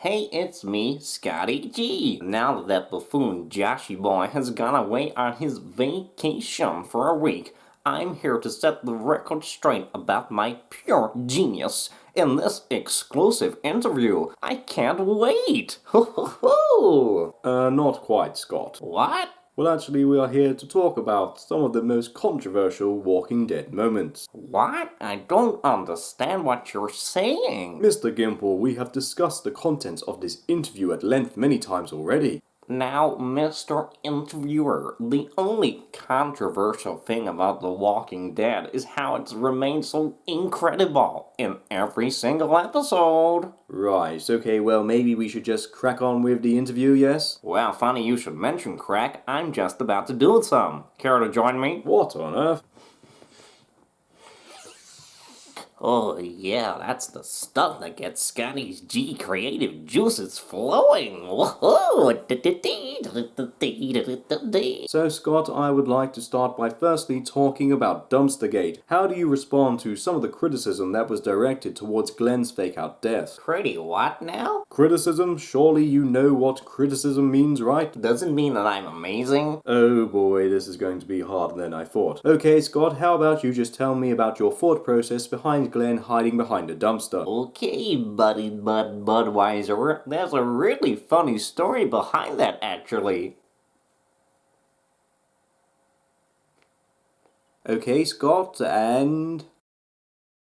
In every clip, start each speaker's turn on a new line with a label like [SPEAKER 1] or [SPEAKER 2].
[SPEAKER 1] Hey, it's me, Scotty G. Now that buffoon Joshy boy has gone away on his vacation for a week, I'm here to set the record straight about my pure genius in this exclusive interview. I can't wait! Ho ho ho!
[SPEAKER 2] Not quite, Scott.
[SPEAKER 1] What?
[SPEAKER 2] Well, actually, we are here to talk about some of the most controversial Walking Dead moments.
[SPEAKER 1] What? I don't understand what you're saying.
[SPEAKER 2] Mr. Gimple, we have discussed the contents of this interview at length many times already.
[SPEAKER 1] Now, Mr. Interviewer, the only controversial thing about The Walking Dead is how it's remained so incredible in every single episode.
[SPEAKER 2] Right, okay, well, maybe we should just crack on with the interview, yes?
[SPEAKER 1] Well, funny you should mention crack. I'm just about to do some. Care to join me?
[SPEAKER 2] What on earth?
[SPEAKER 1] Oh, yeah, that's the stuff that gets Scotty G creative juices flowing. Woohoo!
[SPEAKER 2] So, Scott, I would like to start by firstly talking about Dumpstergate. How do you respond to some of the criticism that was directed towards Glenn's fake-out death?
[SPEAKER 1] Pretty what now?
[SPEAKER 2] Criticism? Surely you know what criticism means, right?
[SPEAKER 1] Doesn't mean that I'm amazing.
[SPEAKER 2] Oh boy, this is going to be harder than I thought. Okay, Scott, how about you just tell me about your thought process behind Glenn hiding behind a dumpster?
[SPEAKER 1] Okay, Budweiser, there's a really funny story behind that, actually.
[SPEAKER 2] Okay, Scott, and...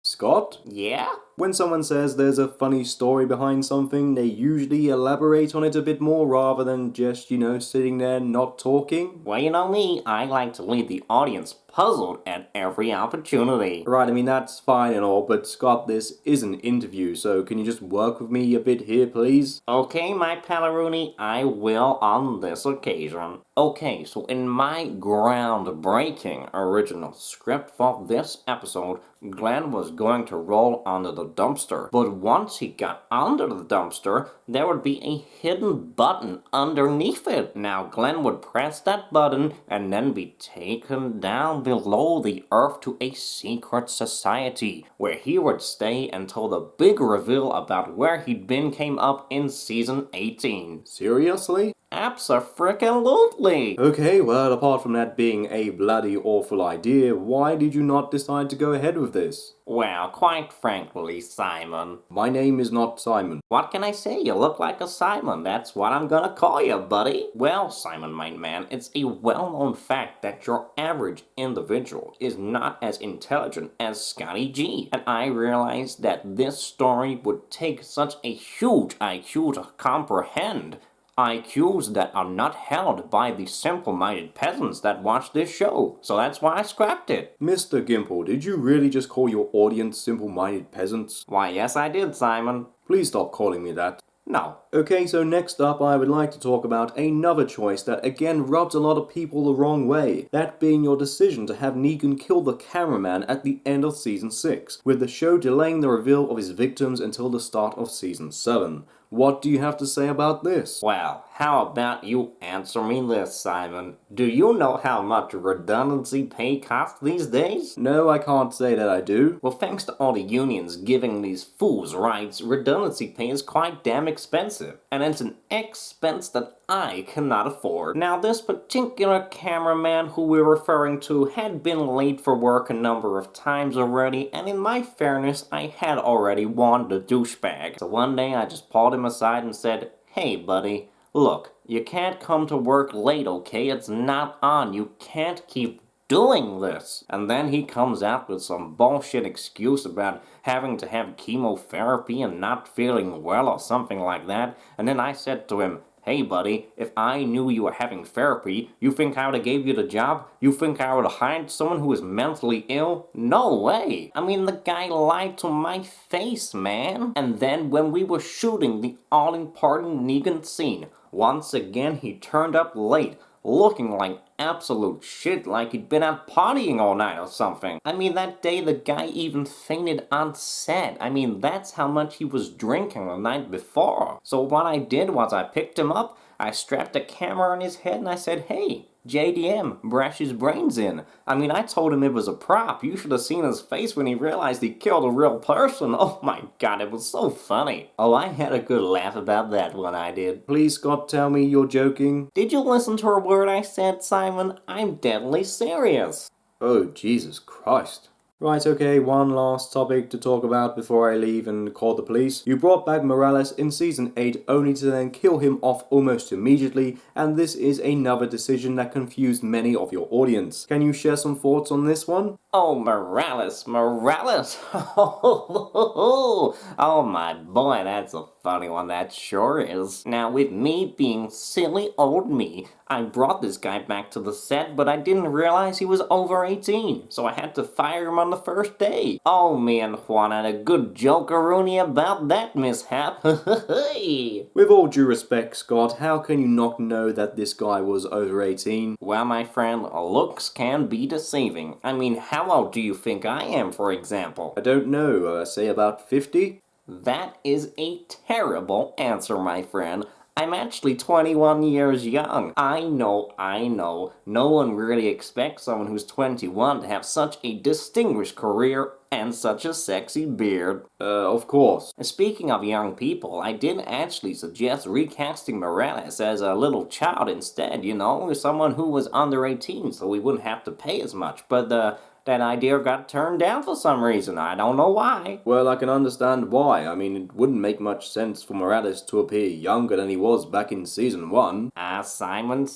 [SPEAKER 2] Scott?
[SPEAKER 1] Yeah?
[SPEAKER 2] When someone says there's a funny story behind something, they usually elaborate on it a bit more rather than just, sitting there not talking.
[SPEAKER 1] Well, you know me, I like to leave the audience puzzled at every opportunity.
[SPEAKER 2] Right, I mean, that's fine and all, but Scott, this is an interview, so can you just work with me a bit here, please?
[SPEAKER 1] Okay, my Palaruni, I will on this occasion. Okay, so in my groundbreaking original script for this episode, Glenn was going to roll under the dumpster, but once he got under the dumpster, there would be a hidden button underneath it. Now, Glenn would press that button and then be taken down below the earth to a secret society, where he would stay until the big reveal about where he'd been came up in season 18.
[SPEAKER 2] Seriously?
[SPEAKER 1] Abso-frickin-lutely!
[SPEAKER 2] Okay, well, apart from that being a bloody awful idea, why did you not decide to go ahead with this?
[SPEAKER 1] Well, quite frankly, Simon.
[SPEAKER 2] My name is not Simon.
[SPEAKER 1] What can I say? You look like a Simon. That's what I'm gonna call you, buddy. Well, Simon, my man, it's a well-known fact that your average individual is not as intelligent as Scotty G. And I realized that this story would take such a huge IQ to comprehend. IQs that are not held by the simple-minded peasants that watch this show. So that's why I scrapped it.
[SPEAKER 2] Mr. Gimple, did you really just call your audience simple-minded peasants?
[SPEAKER 1] Why, yes I did, Simon.
[SPEAKER 2] Please stop calling me that.
[SPEAKER 1] No.
[SPEAKER 2] Okay, so next up I would like to talk about another choice that again rubs a lot of people the wrong way. That being your decision to have Negan kill the cameraman at the end of season 6, with the show delaying the reveal of his victims until the start of season 7. What do you have to say about this?
[SPEAKER 1] Well, how about you answer me this, Simon? Do you know how much redundancy pay costs these days?
[SPEAKER 2] No, I can't say that I do.
[SPEAKER 1] Well, thanks to all the unions giving these fools rights, redundancy pay is quite damn expensive. And it's an expense that I cannot afford. Now, this particular cameraman who we're referring to had been late for work a number of times already, and in my fairness, I had already warned the douchebag. So one day I just pulled him aside and said, "Hey, buddy, look, you can't come to work late, okay? It's not on. You can't keep doing this." And then he comes out with some bullshit excuse about having to have chemotherapy and not feeling well or something like that. And then I said to him, "Hey, buddy, if I knew you were having therapy, you think I would have gave you the job? You think I would have hired someone who is mentally ill? No way! I mean, the guy lied to my face, man." And then when we were shooting the all-important Negan scene, once again he turned up late, looking like absolute shit, like he'd been out partying all night or something. I mean, that day the guy even fainted on set. I mean, that's how much he was drinking the night before. So what I did was I picked him up, I strapped a camera on his head, and I said, "Hey, JDM, brush his brains in. I mean, I told him it was a prop. You should have seen his face when he realized he killed a real person. Oh my god, it was so funny. Oh, I had a good laugh about that one, I did.
[SPEAKER 2] Please, Scott, tell me you're joking.
[SPEAKER 1] Did you listen to a word I said, Simon? I'm deadly serious.
[SPEAKER 2] Oh, Jesus Christ. Right, okay, one last topic to talk about before I leave and call the police. You brought back Morales in Season 8 only to then kill him off almost immediately, and this is another decision that confused many of your audience. Can you share some thoughts on this one?
[SPEAKER 1] Oh, Morales. Oh my boy, that's a funny one, that sure is. Now, with me being silly old me, I brought this guy back to the set, but I didn't realize he was over 18, so I had to fire him on the first day. Oh, me and Juan had a good joke-a-rooney about that mishap.
[SPEAKER 2] With all due respect, Scott, how can you not know that this guy was over 18?
[SPEAKER 1] Well, my friend, looks can be deceiving. I mean, how old do you think I am, for example?
[SPEAKER 2] I don't know, say about 50?
[SPEAKER 1] That is a terrible answer, my friend. I'm actually 21 years young. I know. No one really expects someone who's 21 to have such a distinguished career and such a sexy beard.
[SPEAKER 2] Of course.
[SPEAKER 1] Speaking of young people, I did actually suggest recasting Morales as a little child instead, someone who was under 18 so we wouldn't have to pay as much, but that idea got turned down for some reason. I don't know why.
[SPEAKER 2] Well, I can understand why. I mean, it wouldn't make much sense for Morales to appear younger than he was back in Season 1.
[SPEAKER 1] Simon,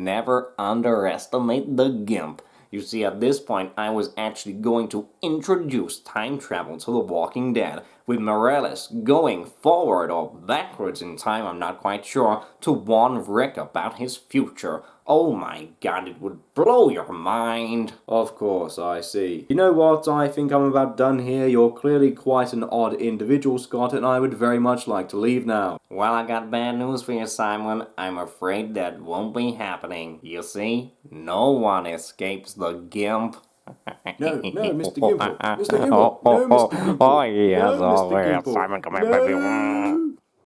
[SPEAKER 1] never underestimate the Gimp. You see, at this point, I was actually going to introduce time travel to The Walking Dead, with Morales going forward or backwards in time, I'm not quite sure, to warn Rick about his future. Oh my god, it would blow your mind.
[SPEAKER 2] Of course, I see. You know what, I think I'm about done here. You're clearly quite an odd individual, Scott, and I would very much like to leave now.
[SPEAKER 1] Well, I got bad news for you, Simon. I'm afraid that won't be happening. You see, no one escapes the Gimp.
[SPEAKER 2] No, Mr. Gimple. Mr. Gimple. No, Mr. Gimple.
[SPEAKER 1] Oh, yes,
[SPEAKER 2] no, Mr.
[SPEAKER 1] yes,
[SPEAKER 2] Gimple.
[SPEAKER 1] Simon, come here,
[SPEAKER 2] no.
[SPEAKER 1] baby.